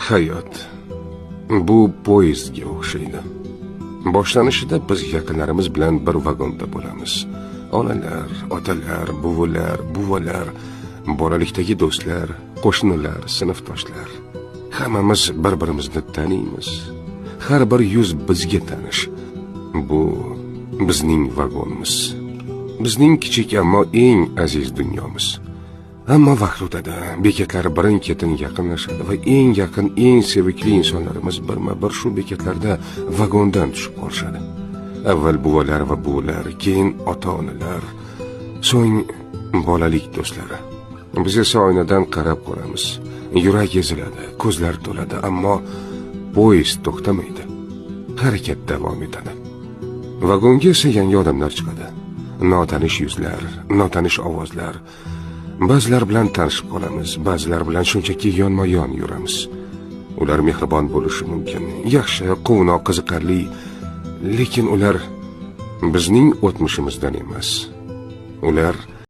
Hayot bu poyezdga o'xshaydi. Boshlanishida biz yaqinlarimiz bilan bir vagonda bo'lamiz. Onalar, otalar, buvalar, bolalikdagi do'stlar, qo'shnilar, sinfdoshlar. Hammamiz bir-birimizni taniymiz. Har bir yuz bizga tanish. Bu bizning vagonimiz. Bizning kichik ammo eng aziz dunyomiz. Ammo vaqt o'tadi, bekatlar birin-ketin yaqinlashadi va eng yaqin, eng sevimli insonlarimiz birma-bir shu bekatlarda vagondan tushib qolishadi. Avval buvalar va buvilar, keyin ota-onalar, so'ng bolalik do'stlari. Biz esa oynadan qarab qolamiz. Yurak eziladi, ko'zlar to'ladi, ammo poyezd to'xtamaydi. Harakat davom etadi. Vagonga esa yangi odamlar chiqadi. Notanish yuzlar, notanish ovozlar. Ba'zilar bilan tanishib qolamiz, ba'zilar bilan shunchaki yonma-yon yuramiz. Ular mehribon bo'lishi mumkin, yaxshi, quvnoq, qiziqarli, lekin ular bizning o'tmishimizdan emas. Ular